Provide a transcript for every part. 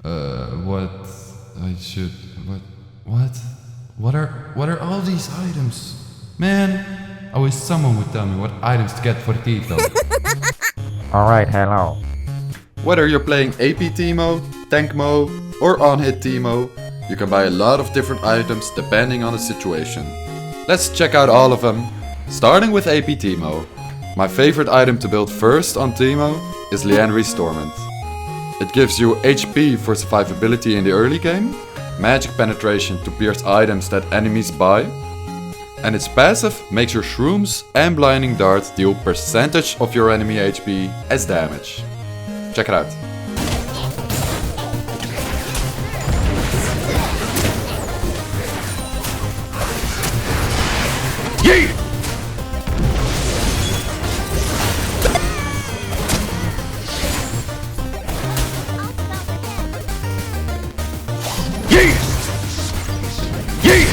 What I should... What? What are all these items? Man, I wish someone would tell me what items to get for Tito. Alright, hello. Whether you're playing AP Teemo, Tank Mo, or on-hit Teemo, you can buy a lot of different items depending on the situation. Let's check out all of them, starting with AP Teemo. My favorite item to build first on Teemo is Lianri's Torment. It gives you HP for survivability in the early game, magic penetration to pierce items that enemies buy, and its passive makes your shrooms and blinding dart deal percentage of your enemy HP as damage. Check it out. Yeet! Yeet! Yeet!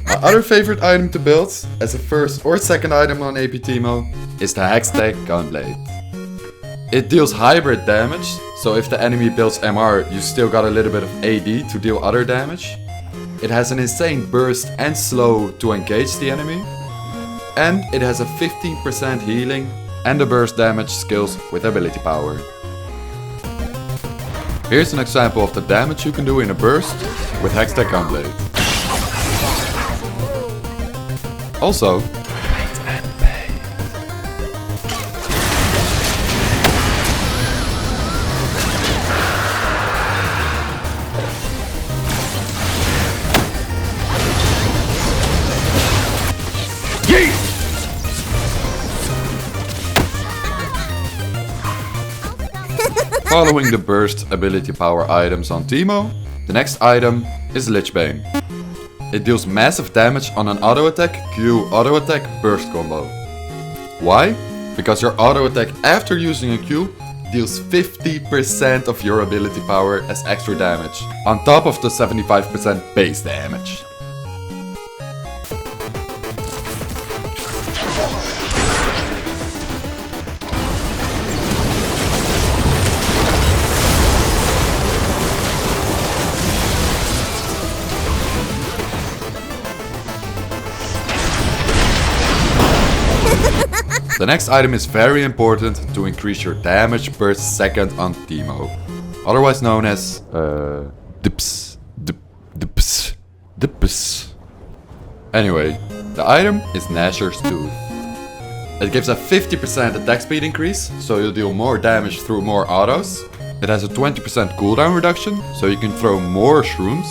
My other favorite item to build, as a first or second item on AP Teemo, is the Hextech Gunblade. It deals hybrid damage, so if the enemy builds MR, you still got a little bit of AD to deal other damage. It has an insane burst and slow to engage the enemy. And it has a 15% healing and the burst damage skills with ability power. Here's an example of the damage you can do in a burst with Hextech Gunblade. Also, wait and pay. Yeet! Following the burst ability power items on Teemo, the next item is Lichbane. It deals massive damage on an auto attack, Q auto attack burst combo. Why? Because your auto attack after using a Q deals 50% of your ability power as extra damage, on top of the 75% base damage. The next item is very important to increase your damage per second on Teemo, otherwise known as dips. Anyway, the item is Nashor's Tooth. It gives a 50% attack speed increase, so you'll deal more damage through more autos. It has a 20% cooldown reduction, so you can throw more shrooms.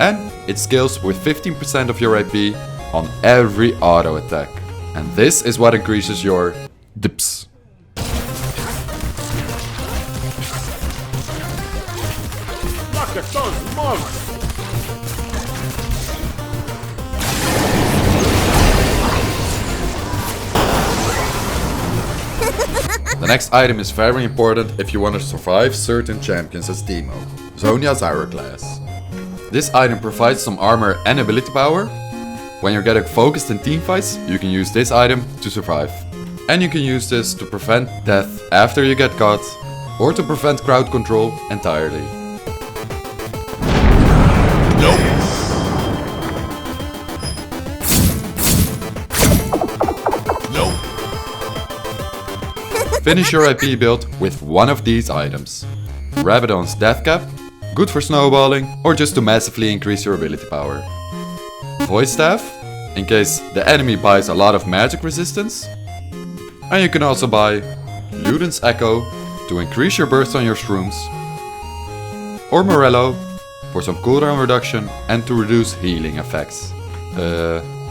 And it scales with 15% of your AP on every auto attack. And this is what increases your dips. Look at those monks! The next item is very important if you want to survive certain champions as Teemo, Zonia Zyra class. This item provides some armor and ability power. When you're getting focused in teamfights, you can use this item to survive. And you can use this to prevent death after you get caught, or to prevent crowd control entirely. Nope. Nope. Finish your IP build with one of these items. Rabadon's Death Cap, good for snowballing, or just to massively increase your ability power. Void Staff, in case the enemy buys a lot of magic resistance. And you can also buy Luden's Echo to increase your burst on your shrooms. Or Morello for some cooldown reduction and to reduce healing effects.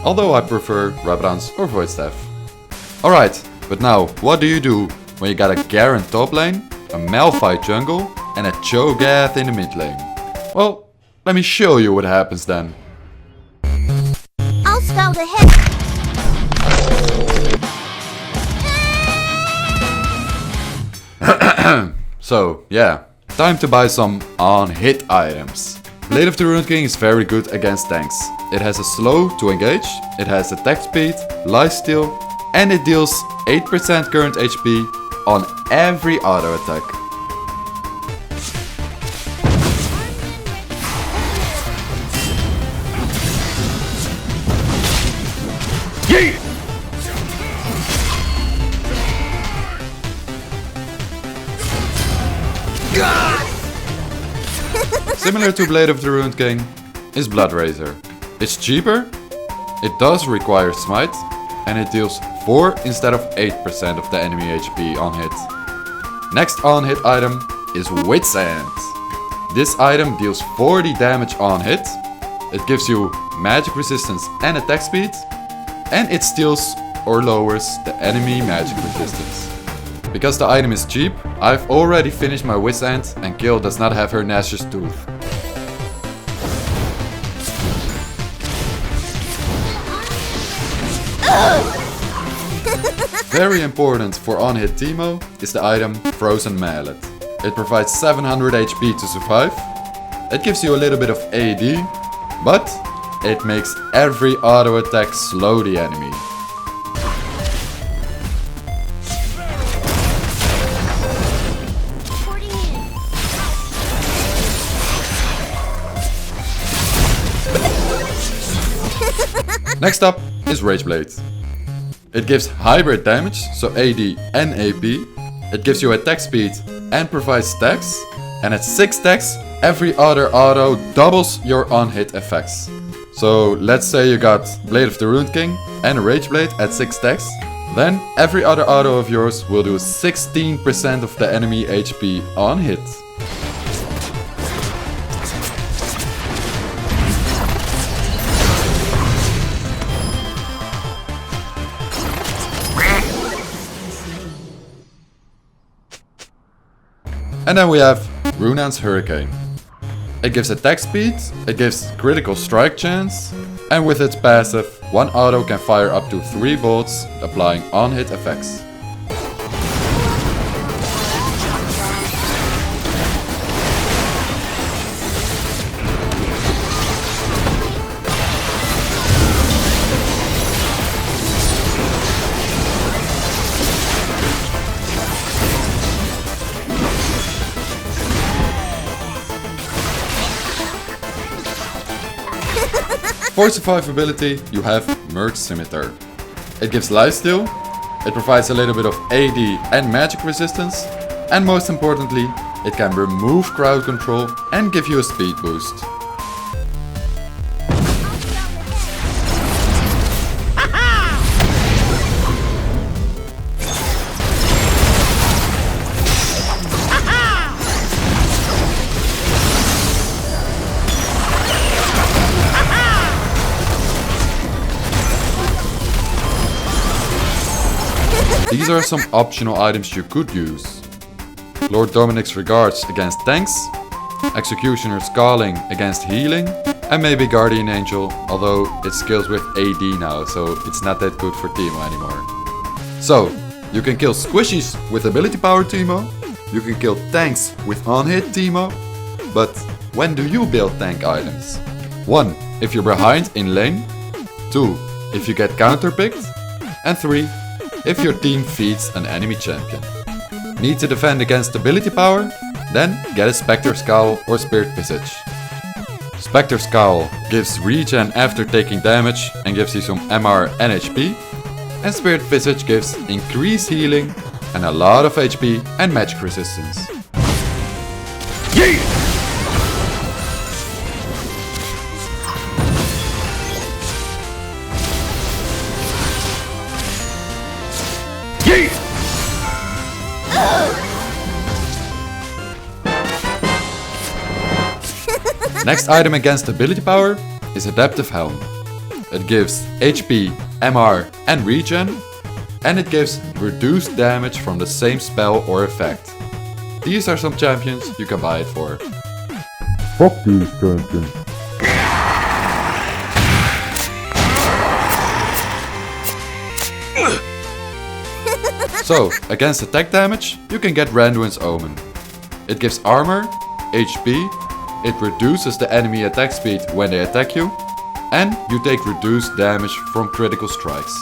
Although I prefer Rabadon's or Void Staff. Alright, but now what do you do when you got a Garen top lane, a Malphite jungle and a Cho'Gath in the mid lane? Well, let me show you what happens then. I'll spout ahead. So, yeah, time to buy some on-hit items. Blade of the Ruined King is very good against tanks. It has a slow to engage, it has attack speed, lifesteal, and it deals 8% current HP on every auto attack. Similar to Blade of the Ruined King is Bloodrazor. It's cheaper, it does require smite, and it deals 4 instead of 8% of the enemy HP on hit. Next on hit item is Wit's End. This item deals 40 damage on hit, it gives you magic resistance and attack speed, and it steals or lowers the enemy magic resistance. Because the item is cheap, I've already finished my Wit's End and Guile does not have her Gnash's Tooth. Very important for on-hit Teemo is the item Frozen Mallet. It provides 700 HP to survive, it gives you a little bit of AD, but it makes every auto attack slow the enemy. Next up is Rage Blade. It gives hybrid damage, so AD and AP. It gives you attack speed and provides stacks. And at 6 stacks, every other auto doubles your on-hit effects. So let's say you got Blade of the Ruined King and Rage Blade at 6 stacks. Then every other auto of yours will do 16% of the enemy HP on hit. And then we have Runan's Hurricane. It gives attack speed, it gives critical strike chance, and with its passive, one auto can fire up to 3 bolts, applying on-hit effects. For survivability, you have Merge Scimitar. It gives lifesteal, it provides a little bit of AD and magic resistance, and most importantly, it can remove crowd control and give you a speed boost. These are some optional items you could use. Lord Dominic's Regards against tanks, Executioner's Calling against healing, and maybe Guardian Angel, although it scales with AD now, so it's not that good for Teemo anymore. So, you can kill squishies with ability power Teemo, you can kill tanks with on-hit Teemo, but when do you build tank items? 1. If you're behind in lane, 2. If you get counterpicked, and 3. If your team feeds an enemy champion. Need to defend against ability power? Then get a Spectre's Cowl or Spirit Visage. Spectre's Cowl gives regen after taking damage and gives you some MR and HP. And Spirit Visage gives increased healing and a lot of HP and magic resistance. Yeet! Next item against ability power is Adaptive Helm. It gives HP, MR and regen, and it gives reduced damage from the same spell or effect. These are some champions you can buy it for. Fuck these champions. So, against attack damage, you can get Randuin's Omen. It gives armor, HP, it reduces the enemy attack speed when they attack you, and you take reduced damage from critical strikes.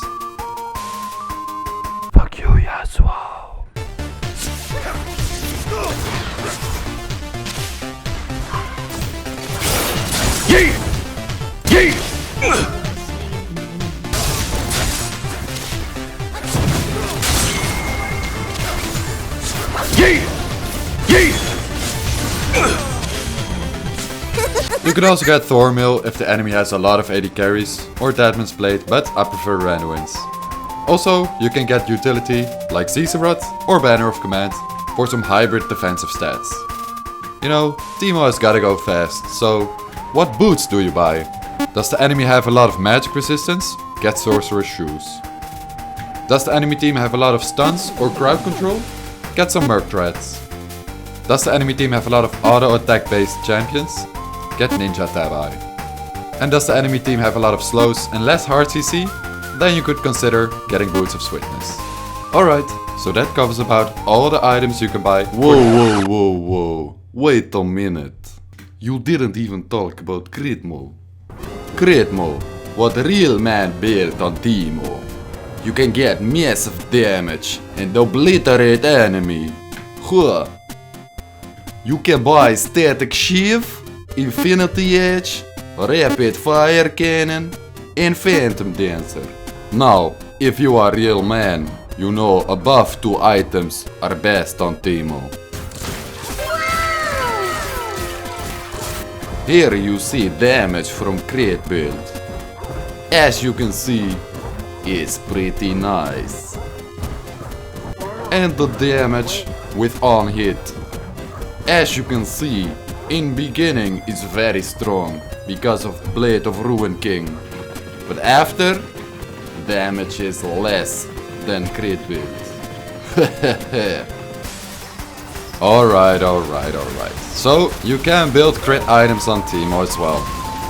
You could also get Thornmill if the enemy has a lot of AD carries, or Deadman's Blade, but I prefer Randuin's. Also, you can get utility like Zeezerot or Banner of Command for some hybrid defensive stats. You know, Teemo has gotta go fast, so what boots do you buy? Does the enemy have a lot of magic resistance? Get Sorcerer's Shoes. Does the enemy team have a lot of stuns or crowd control? Get some Merc Threads. Does the enemy team have a lot of auto attack based champions? Get Ninja Tabai. And does the enemy team have a lot of slows and less hard CC? Then you could consider getting Boots of Swiftness. Alright, so that covers about all the items you can buy. Whoa. Wait a minute. You didn't even talk about crit mode. Crit mode, what real man built on Teemo. You can get massive damage and obliterate enemy. Huh. You can buy Static Shiv, Infinity Edge, Rapid Fire Cannon and Phantom Dancer. Now, if you are a real man, you know above 2 items are best on Teemo. Here you see damage from crit build. As you can see, it's pretty nice. And the damage with on hit. As you can see, in beginning is very strong because of Blade of Ruin King. But after, damage is less than crit build. Alright. So, you can build crit items on Teemo as well.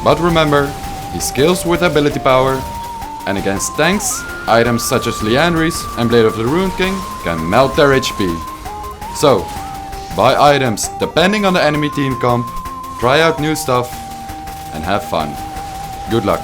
But remember, he scales with ability power, and against tanks, items such as Liandry's and Blade of the Ruin King can melt their HP. So, buy items depending on the enemy team comp, try out new stuff, and have fun. Good luck.